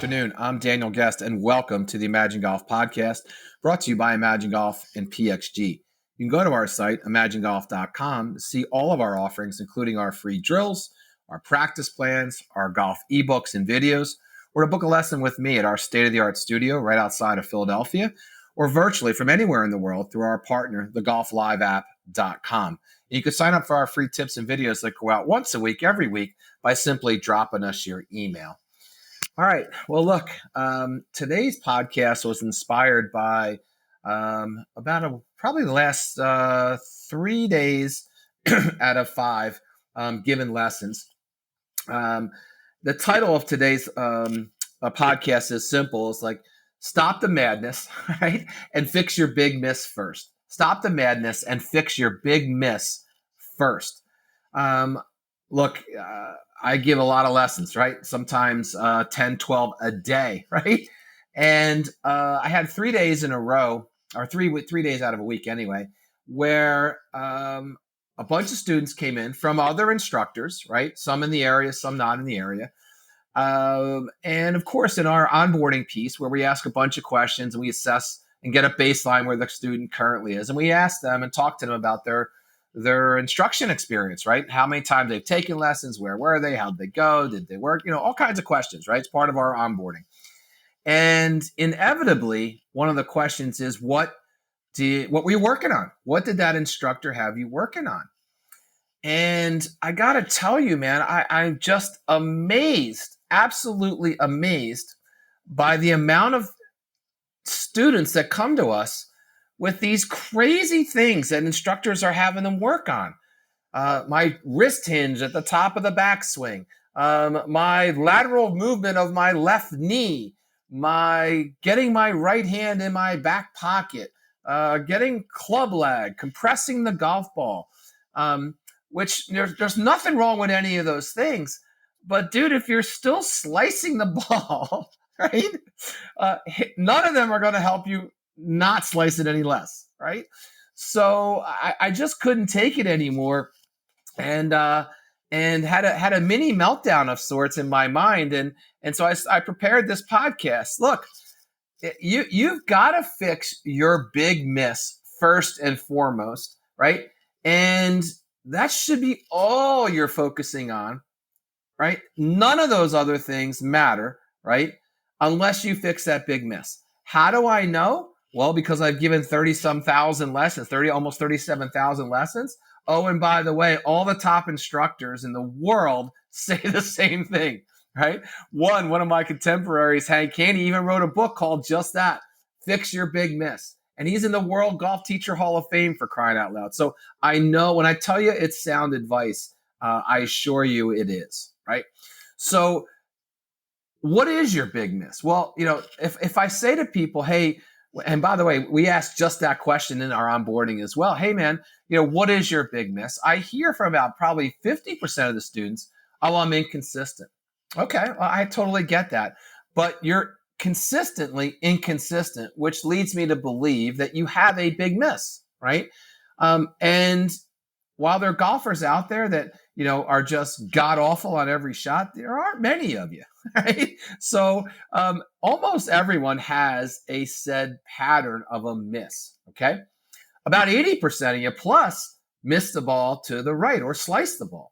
afternoon. I'm Daniel Guest, and welcome to the Imagine Golf podcast, brought to you by Imagine Golf and PXG. You can go to our site, imaginegolf.com, to see all of our offerings, including our free drills, our practice plans, our golf ebooks and videos, or to book a lesson with me at our state-of-the-art studio right outside of Philadelphia, or virtually from anywhere in the world through our partner, thegolfliveapp.com. You can sign up for our free tips and videos that go out once a week, every week, by simply dropping us your email. All right. Well, look, today's podcast was inspired by probably the last 3 days out of 5 given lessons. The title of today's podcast is simple. It's like, stop the madness, right? And fix your big miss first. Stop the madness and fix your big miss first. Look, I give a lot of lessons, right? Sometimes 10, 12 a day, right? And I had 3 days in a row, or three days out of a week anyway, where a bunch of students came in from other instructors, right? Some in the area, some not in the area. And of course, in our onboarding piece, where we ask a bunch of questions and we assess and get a baseline where the student currently is. And we ask them and talk to them about their instruction experience, right? How many times they've taken lessons, where were they, how'd they go, did they work, all kinds of questions, right? It's part of our onboarding. And inevitably, one of the questions is, what were you working on? What did that instructor have you working on? And I got to tell you, man, I'm just amazed, absolutely amazed by the amount of students that come to us with these crazy things that instructors are having them work on. My wrist hinge at the top of the backswing, my lateral movement of my left knee, getting my right hand in my back pocket, getting club lag, compressing the golf ball, which there's nothing wrong with any of those things. But dude, if you're still slicing the ball, right, none of them are going to help you not slice it any less, right? So I just couldn't take it anymore, and had a mini meltdown of sorts in my mind, and so I prepared this podcast. Look, you've got to fix your big miss first and foremost, right? And that should be all you're focusing on, right? None of those other things matter, right? Unless you fix that big miss. How do I know? Well, because I've given 30-some thousand lessons, almost 37,000 lessons. Oh, and by the way, all the top instructors in the world say the same thing, right? One of my contemporaries, Hank Caney, even wrote a book called just that, Fix Your Big Miss. And he's in the World Golf Teacher Hall of Fame, for crying out loud. So I know when I tell you it's sound advice, I assure you it is, right? So what is your big miss? Well, if I say to people, hey, and by the way, we asked just that question in our onboarding as well. Hey, man, what is your big miss? I hear from about probably 50% of the students, oh, I'm inconsistent. Okay, well, I totally get that. But you're consistently inconsistent, which leads me to believe that you have a big miss, right? And while there are golfers out there that, are just god-awful on every shot, there aren't many of you, right? So almost everyone has a said pattern of a miss, okay? About 80% of you plus miss the ball to the right or slice the ball.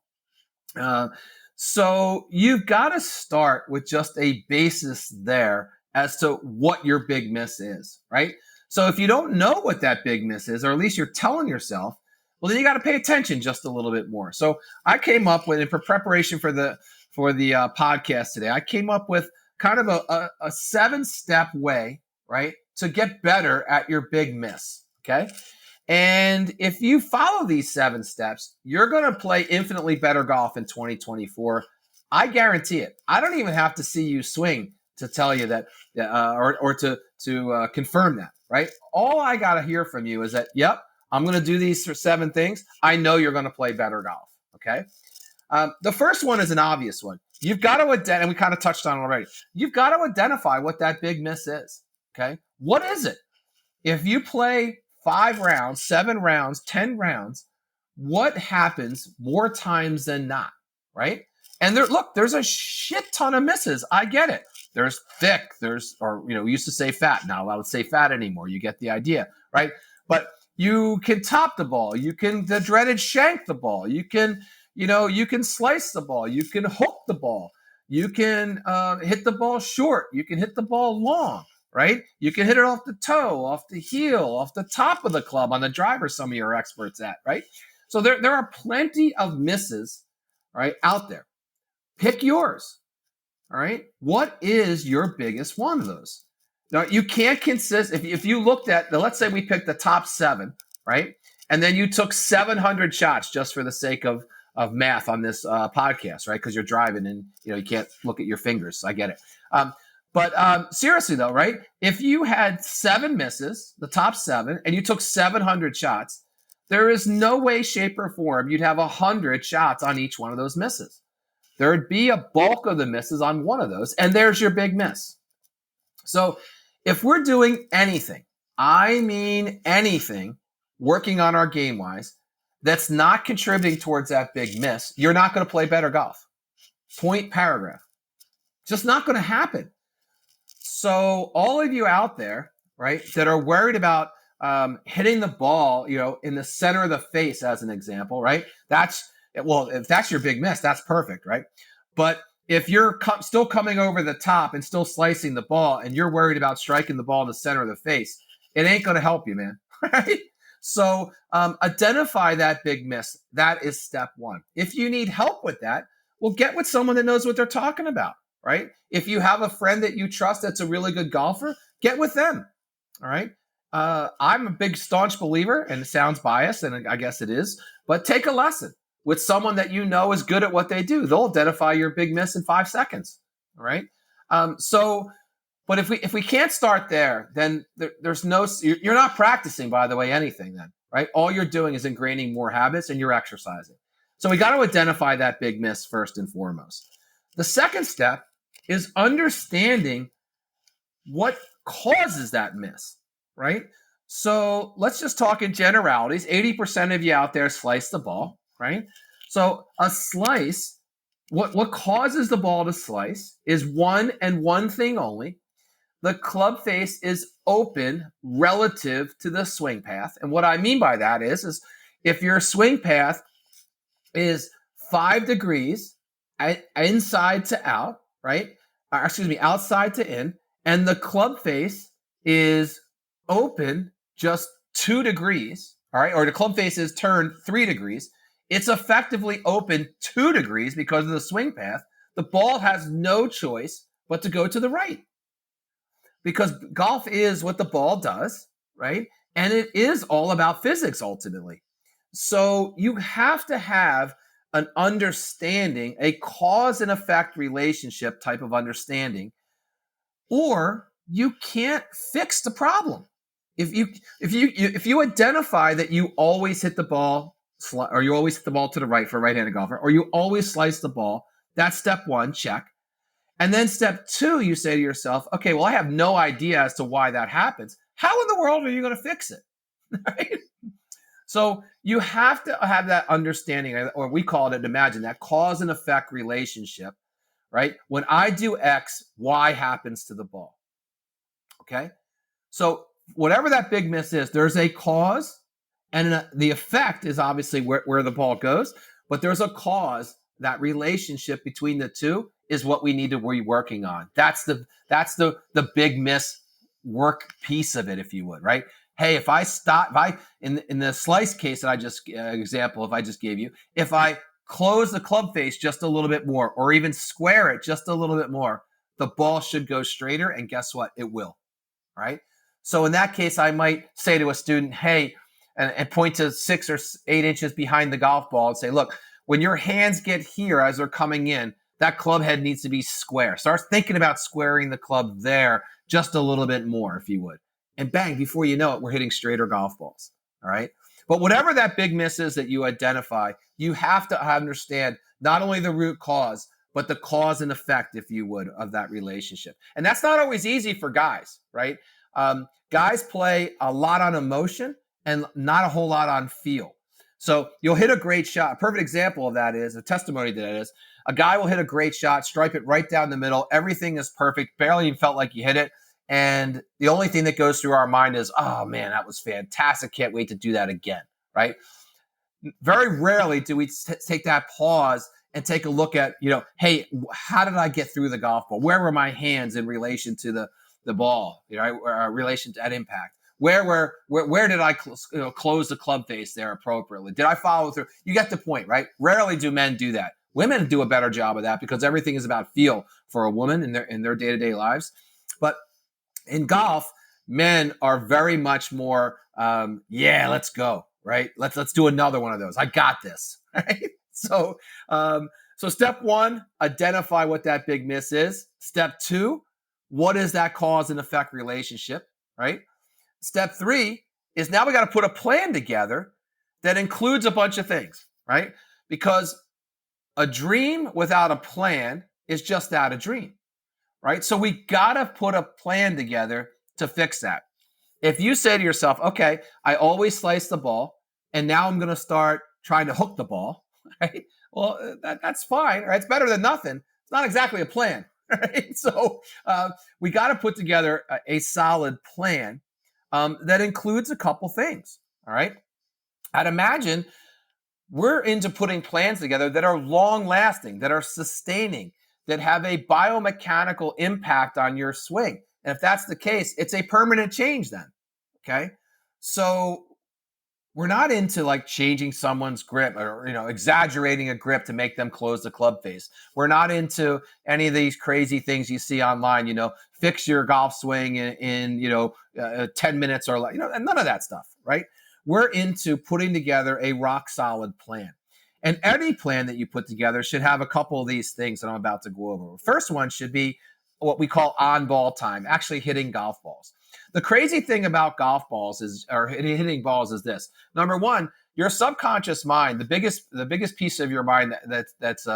So you've got to start with just a basis there as to what your big miss is, right? So if you don't know what that big miss is, or at least you're telling yourself, well, then you got to pay attention just a little bit more. So I came up with, and for preparation for the podcast today, I came up with kind of a 7-step way, right, to get better at your big miss, okay? And if you follow these 7 steps, you're going to play infinitely better golf in 2024. I guarantee it. I don't even have to see you swing to tell you that, or to confirm that, right? All I got to hear from you is that, yep, I'm going to do these 7 things. I know you're going to play better golf, okay? The first one is an obvious one. You've got to identify, and we kind of touched on it already. You've got to identify what that big miss is, okay? What is it? If you play 5 rounds, 7 rounds, 10 rounds, what happens more times than not, right? And there's a shit ton of misses. I get it. there's thick, we used to say fat, not allowed to say fat anymore. You get the idea, right? But you can top the ball, you can the dreaded shank the ball, you can slice the ball, you can hook the ball, you can hit the ball short, you can hit the ball long, right? You can hit it off the toe, off the heel, off the top of the club on the driver. Some of you are experts at, right? So there are plenty of misses, right, out there. Pick yours. All right. What is your biggest one of those? Now, you can't consist. If you looked at let's say we picked the top 7, right? And then you took 700 shots just for the sake of math on this podcast, right? Because you're driving and you can't look at your fingers. I get it. But seriously though, right? If you had 7 misses, the top 7, and you took 700 shots, there is no way, shape, or form you'd have 100 shots on each one of those misses. There would be a bulk of the misses on one of those, and there's your big miss. So if we're doing anything, I mean anything, working on our game-wise, that's not contributing towards that big miss, you're not going to play better golf. Point paragraph. Just not going to happen. So all of you out there, right, that are worried about hitting the ball, in the center of the face, as an example, right? If that's your big miss, that's perfect, right? But if you're still coming over the top and still slicing the ball, and you're worried about striking the ball in the center of the face, it ain't going to help you, man. Right? So identify that big miss. That is step 1. If you need help with that, well, get with someone that knows what they're talking about, right? If you have a friend that you trust that's a really good golfer, get with them, all right? I'm a big staunch believer, and it sounds biased, and I guess it is, but take a lesson with someone that you know is good at what they do. They'll identify your big miss in 5 seconds, all right? But if we can't start there, then you're not practicing, by the way, anything then, right? All you're doing is ingraining more habits, and you're exercising. So we got to identify that big miss first and foremost. The second step is understanding what causes that miss, right? So let's just talk in generalities. 80% of you out there slice the ball, right? So a slice, what causes the ball to slice is one and one thing only. The club face is open relative to the swing path. And what I mean by that is if your swing path is 5 degrees inside to out, right? Outside to in, and the club face is open just 2 degrees, all right? Or the club face is turned 3 degrees. It's effectively open 2 degrees because of the swing path. The ball has no choice but to go to the right, because golf is what the ball does, right? And it is all about physics ultimately. So you have to have an understanding, a cause and effect relationship type of understanding, or you can't fix the problem. If you identify that you always hit the ball, or you always hit the ball to the right for a right-handed golfer, or you always slice the ball, that's step 1, check. And then step 2, you say to yourself, okay, well, I have no idea as to why that happens. How in the world are you going to fix it? Right? So you have to have that understanding, or we call it, imagine that cause and effect relationship, right? When I do X, Y happens to the ball. Okay? So whatever that big miss is, there's a cause, and the effect is obviously where the ball goes, but there's a cause. That relationship between the two is what we need to be working on. That's the big miss work piece of it, if you would, right? Hey, if I in the slice case that I just example, if I just gave you, if I close the club face just a little bit more, or even square it just a little bit more, the ball should go straighter, and guess what? It will, right? So in that case, I might say to a student, hey, and point to 6 or 8 inches behind the golf ball and say, look, when your hands get here as they're coming in, that club head needs to be square. Start thinking about squaring the club there just a little bit more, if you would. And bang, before you know it, we're hitting straighter golf balls, all right? But whatever that big miss is that you identify, you have to understand not only the root cause, but the cause and effect, if you would, of that relationship. And that's not always easy for guys, right? Guys play a lot on emotion and not a whole lot on feel. So you'll hit a great shot. A perfect example of that is a testimony to that is a guy will hit a great shot, stripe it right down the middle. Everything is perfect. Barely even felt like you hit it. And the only thing that goes through our mind is, oh man, that was fantastic. Can't wait to do that again. Right. Very rarely do we take that pause and take a look at, hey, how did I get through the golf ball? Where were my hands in relation to the ball, right? Relation to that impact? Where did I close the club face there appropriately? Did I follow through? You get the point, right? Rarely do men do that. Women do a better job of that because everything is about feel for a woman in their day-to-day lives. But in golf, men are very much more, let's go, right? Let's do another one of those. I got this, right? So step one, identify what that big miss is. Step two, what is that cause and effect relationship, right? Step three is now we got to put a plan together that includes a bunch of things, right? Because a dream without a plan is just that, a dream, right? So we got to put a plan together to fix that. If you say to yourself, okay, I always slice the ball, and now I'm going to start trying to hook the ball, right? Well, that's fine, right? It's better than nothing. It's not exactly a plan, right? So we got to put together a solid plan that includes a couple things, all right? I'd imagine we're into putting plans together that are long-lasting, that are sustaining, that have a biomechanical impact on your swing. And if that's the case, it's a permanent change then, okay? So we're not into like changing someone's grip or exaggerating a grip to make them close the club face. We're not into any of these crazy things you see online. Fix your golf swing in 10 minutes or like and none of that stuff, right? We're into putting together a rock solid plan, and any plan that you put together should have a couple of these things that I'm about to go over. First one should be what we call on ball time, actually hitting golf balls. The crazy thing about golf balls or hitting balls is this. Number one, your subconscious mind, the biggest piece of your mind that's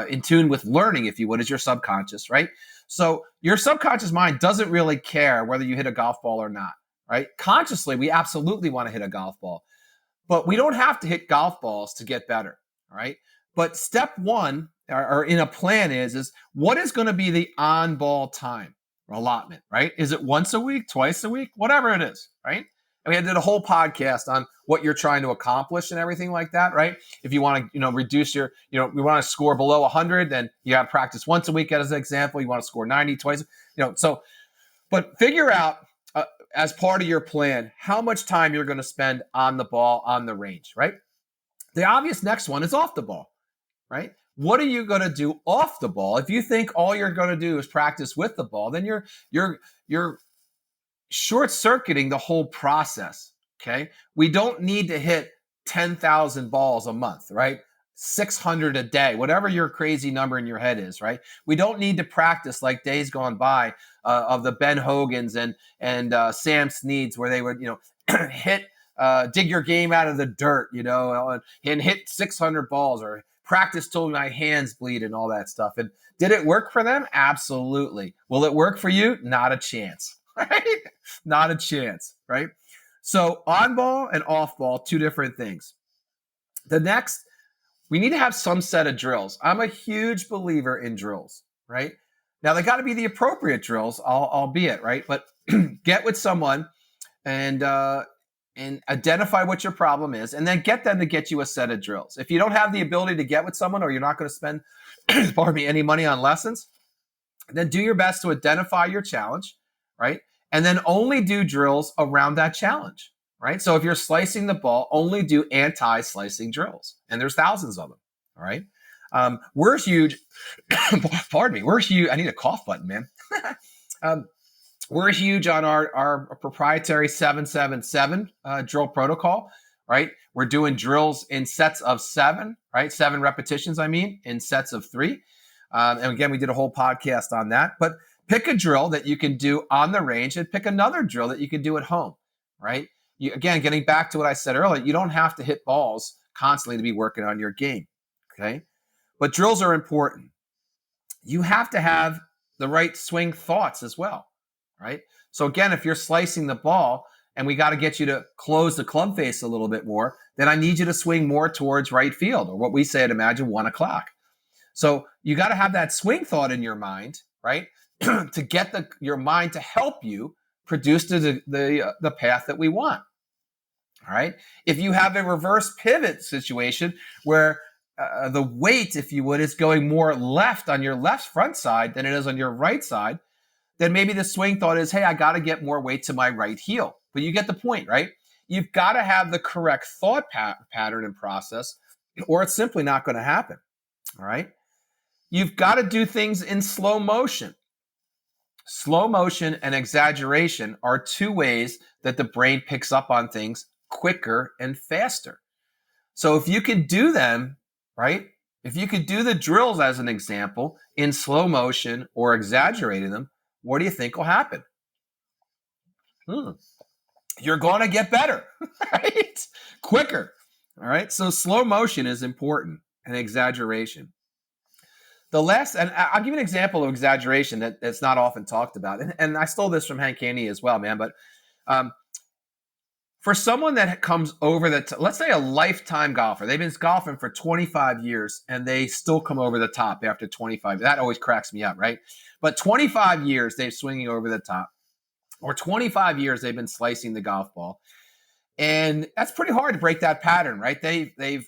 in tune with learning, if you would, is your subconscious, right? So your subconscious mind doesn't really care whether you hit a golf ball or not, right? Consciously, we absolutely want to hit a golf ball, but we don't have to hit golf balls to get better, all right? But step one, or in a plan is what is going to be the on-ball time or allotment, right? Is it once a week, twice a week, whatever it is, right? And we did a whole podcast on what you're trying to accomplish and everything like that, right? If you want to, reduce your, we want to score below 100, then you got to practice once a week as an example. You want to score 90 twice, but figure out as part of your plan how much time you're going to spend on the ball, on the range, right? The obvious next one is off the ball, right? What are you going to do off the ball? If you think all you're going to do is practice with the ball, then you're short-circuiting the whole process, okay? We don't need to hit 10,000 balls a month, right? 600 a day, whatever your crazy number in your head is, right? We don't need to practice like days gone by of the Ben Hogans and Sam Sneads, where they would, hit, dig your game out of the dirt, and hit 600 balls or practice till my hands bleed and all that stuff. And did it work for them? Absolutely. Will it work for you? Not a chance, right? Not a chance, right? So on ball and off ball, two different things. The next, we need to have some set of drills. I'm a huge believer in drills, right? Now, they got to be the appropriate drills, albeit, right? But get with someone and identify what your problem is, and then get them to get you a set of drills. If you don't have the ability to get with someone, or you're not going to spend, any money on lessons, then do your best to identify your challenge, right? And then only do drills around that challenge, right? So if you're slicing the ball, only do anti-slicing drills. And there's thousands of them, all right? We're huge, pardon me, we're huge, I need a cough button, man. We're huge on our proprietary 777 drill protocol, right? We're doing drills in sets of 7, right? 7 repetitions, in sets of 3. And again, we did a whole podcast on that. But pick a drill that you can do on the range and pick another drill that you can do at home, right? Again, getting back to what I said earlier, you don't have to hit balls constantly to be working on your game, okay? But drills are important. You have to have the right swing thoughts as well, right? So again, if you're slicing the ball and we got to get you to close the club face a little bit more, then I need you to swing more towards right field, or what we say at Imagine 1 o'clock. So you got to have that swing thought in your mind, right? To get your mind to help you produce the path that we want. All right. If you have a reverse pivot situation where the weight, if you would, is going more left on your left front side than it is on your right side, then maybe the swing thought is, hey, I got to get more weight to my right heel. But you get the point, right? You've got to have the correct thought pattern and process, or it's simply not going to happen. All right. You've got to do things in slow motion. Slow motion and exaggeration are two ways that the brain picks up on things quicker and faster. So if you can do them, right? If you could do the drills as an example in slow motion or exaggerating them, what do you think will happen? You're going to get better, right? Quicker. All right. So slow motion is important, and exaggeration. The last, and I'll give you an example of exaggeration that's not often talked about. And I stole this from Hank Haney as well, man. But for someone that comes over let's say a lifetime golfer, they've been golfing for 25 years and they still come over the top after 25. That always cracks me up, right? But 25 years they've swinging over the top, or 25 years they've been slicing the golf ball. And that's pretty hard to break that pattern, right? They've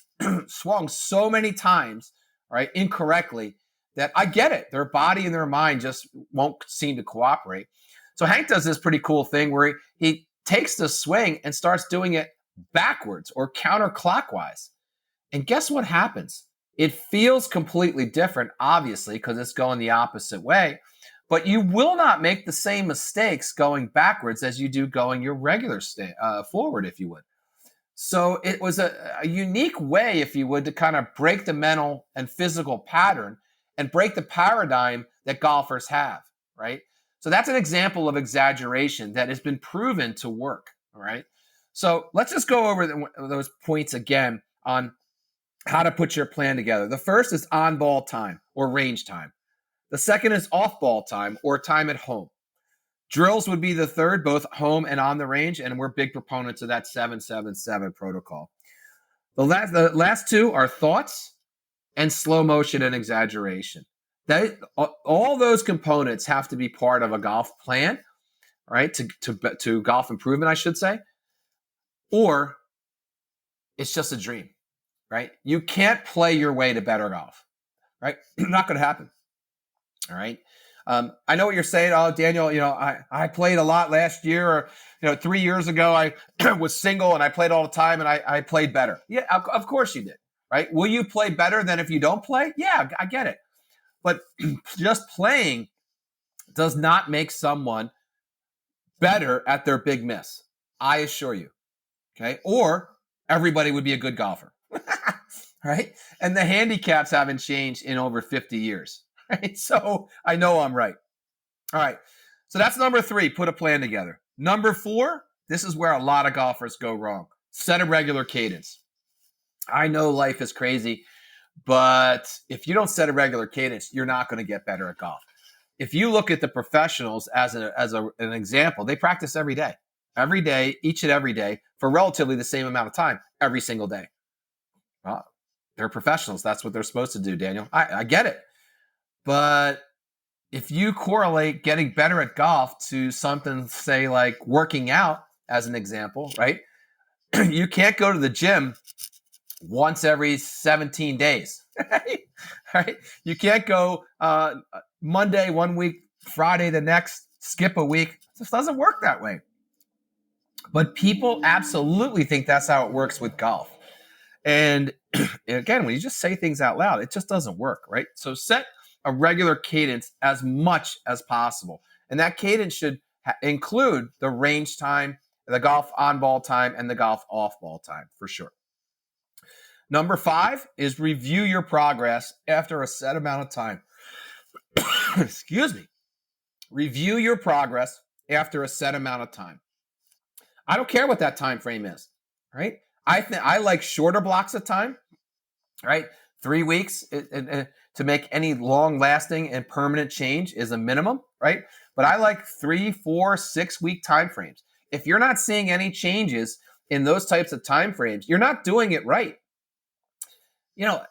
swung so many times, right, incorrectly, that I get it. Their body and their mind just won't seem to cooperate. So Hank does this pretty cool thing where he takes the swing and starts doing it backwards or counterclockwise. And guess what happens? It feels completely different, obviously, because it's going the opposite way. But you will not make the same mistakes going backwards as you do going your regular forward, if you would. So it was a unique way, if you would, to kind of break the mental and physical pattern and break the paradigm that golfers have, right? So that's an example of exaggeration that has been proven to work, all right? So let's just go over those points again on how to put your plan together. The first is on-ball time or range time. The second is off-ball time or time at home. Drills would be the third, both home and on the range, and we're big proponents of that 7-7-7 protocol. The last two are thoughts and slow motion and exaggeration. All those components have to be part of a golf plan, right? To golf improvement, I should say, or it's just a dream, right? You can't play your way to better golf, right? Not going to happen. All right. I know what you're saying. Oh, Daniel, I played a lot last year, or 3 years ago, I was single and I played all the time and I played better. Yeah, of course you did. Right. Will you play better than if you don't play? Yeah, I get it. But just playing does not make someone better at their big miss. I assure you. Okay. Or everybody would be a good golfer. Right. And the handicaps haven't changed in over 50 years. Right? So I know I'm right. All right. So that's number 3, put a plan together. Number 4, this is where a lot of golfers go wrong. Set a regular cadence. I know life is crazy, but if you don't set a regular cadence, you're not going to get better at golf. If you look at the professionals as an example, they practice every day, each and every day for relatively the same amount of time, every single day. Well, they're professionals. That's what they're supposed to do, Daniel. I get it. But if you correlate getting better at golf to something, say, like working out, as an example, right? You can't go to the gym once every 17 days, right? You can't go Monday 1 week, Friday the next, skip a week. It just doesn't work that way. But people absolutely think that's how it works with golf. And again, when you just say things out loud, it just doesn't work, right? So set a regular cadence as much as possible. And that cadence should include the range time, the golf on-ball time, and the golf off-ball time, for sure. Number 5 is review your progress after a set amount of time. Excuse me. Review your progress after a set amount of time. I don't care what that time frame is, right? I like shorter blocks of time, right? 3 weeks to make any long-lasting and permanent change is a minimum, right? But I like 3, 4, 6 week time frames. If you're not seeing any changes in those types of time frames, you're not doing it right. You know,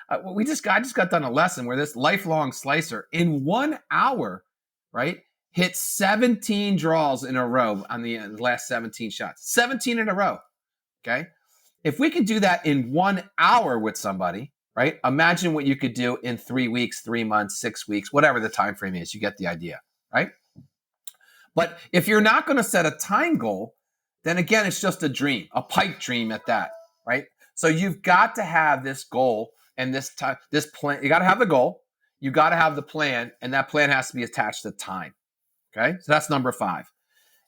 I just got done a lesson where this lifelong slicer in 1 hour, right, hit 17 draws in a row on the last 17 shots, 17 in a row. Okay. If we could do that in 1 hour with somebody, right, imagine what you could do in 3 weeks, 3 months, 6 weeks, whatever the time frame is. You get the idea, right? But if you're not going to set a time goal, then again, it's just a dream, a pipe dream at that, right? So you've got to have this goal and this plan. You got to have the goal, you got to have the plan, and that plan has to be attached to time. Okay, so that's number 5.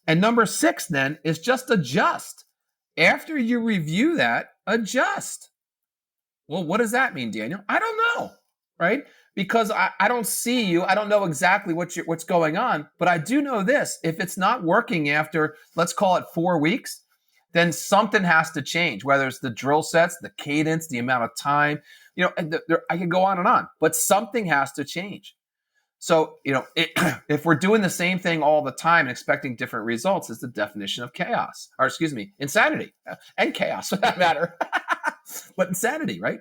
And number 6 then is just adjust. After you review that, adjust. Well, what does that mean, Daniel? I don't know, right? Because I don't see you. I don't know exactly what's going on, but I do know this. If it's not working after, let's call it 4 weeks, then something has to change, whether it's the drill sets, the cadence, the amount of time, I can go on, but something has to change. So, if we're doing the same thing all the time and expecting different results, is the definition of chaos, or excuse me, insanity and chaos for that matter, but insanity, right?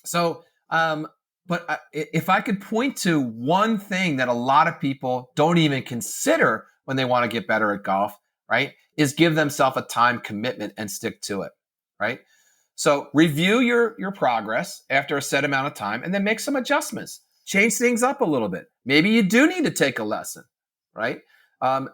So, but if I could point to one thing that a lot of people don't even consider when they want to get better at golf, right, is give themselves a time commitment and stick to it, right? So review your progress after a set amount of time and then make some adjustments. Change things up a little bit. Maybe you do need to take a lesson, right?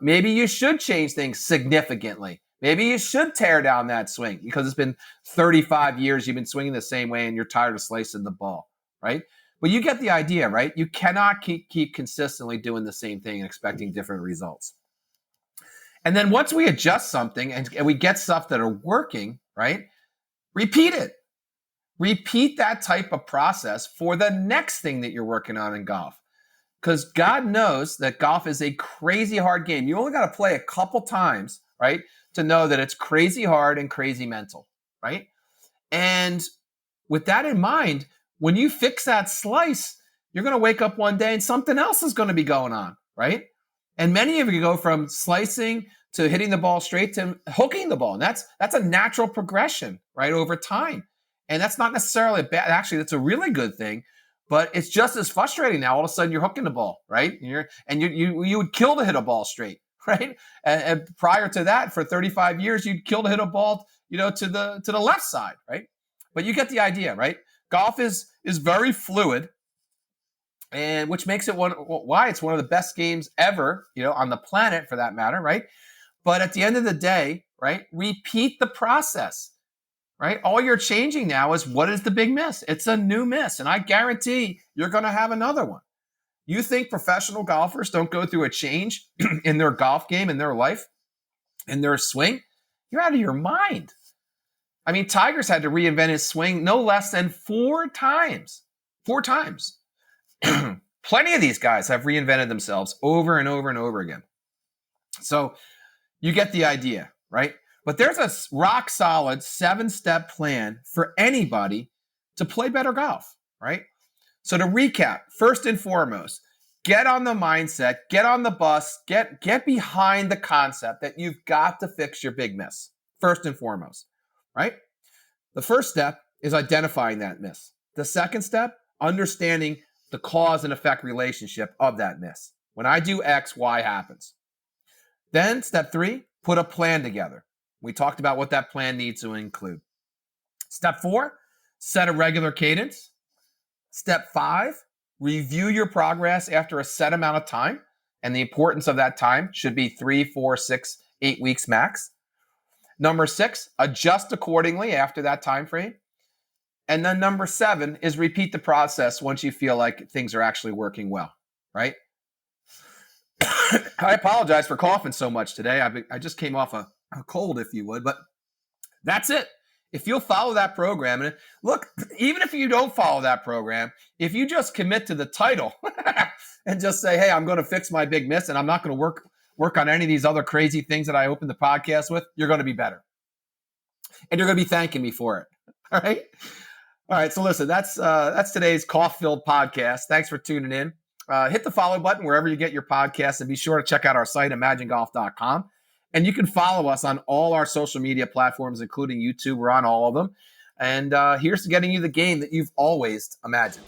Maybe you should change things significantly. Maybe you should tear down that swing because it's been 35 years you've been swinging the same way and you're tired of slicing the ball, right? But you get the idea, right? You cannot keep consistently doing the same thing and expecting different results. And then once we adjust something and we get stuff that are working, right? Repeat it. Repeat that type of process for the next thing that you're working on in golf. Because God knows that golf is a crazy hard game. You only got to play a couple times, right, to know that it's crazy hard and crazy mental, right? And with that in mind, when you fix that slice, you're going to wake up one day and something else is going to be going on, right? And many of you go from slicing to hitting the ball straight to hooking the ball. And that's a natural progression, right, over time. And that's not necessarily a bad, actually, that's a really good thing, but it's just as frustrating now. All of a sudden you're hooking the ball, right? You would kill to hit a ball straight, right? And prior to that, for 35 years, you'd kill to hit a ball, to the left side, right? But you get the idea, right? Golf is very fluid, and which makes it why it's one of the best games ever, on the planet for that matter, right? But at the end of the day, right, repeat the process. Right? All you're changing now is what is the big miss? It's a new miss. And I guarantee you're going to have another one. You think professional golfers don't go through a change in their golf game, in their life, in their swing? You're out of your mind. I mean, Tiger's had to reinvent his swing no less than 4 times. 4 times. Plenty of these guys have reinvented themselves over and over and over again. So you get the idea, right? But there's a rock solid 7-step plan for anybody to play better golf, right? So to recap, first and foremost, get on the mindset, get on the bus, get behind the concept that you've got to fix your big miss, first and foremost, right? The first step is identifying that miss. The second step, understanding the cause and effect relationship of that miss. When I do X, Y happens. Then step 3, put a plan together. We talked about what that plan needs to include. Step 4, set a regular cadence. Step 5, review your progress after a set amount of time. And the importance of that time should be 3, 4, 6, 8 weeks max. Number 6, adjust accordingly after that time frame. And then number 7 is repeat the process once you feel like things are actually working well, right? I apologize for coughing so much today. I just came off a cold, if you would, but that's it. If you'll follow that program, and look, even if you don't follow that program, if you just commit to the title and just say, hey, I'm going to fix my big miss and I'm not going to work on any of these other crazy things that I opened the podcast with, you're going to be better. And you're going to be thanking me for it. All right. All right. So listen, that's today's cough-filled podcast. Thanks for tuning in. Hit the follow button wherever you get your podcasts and be sure to check out our site, imaginegolf.com. And you can follow us on all our social media platforms, including YouTube. We're on all of them. And here's to getting you the game that you've always imagined.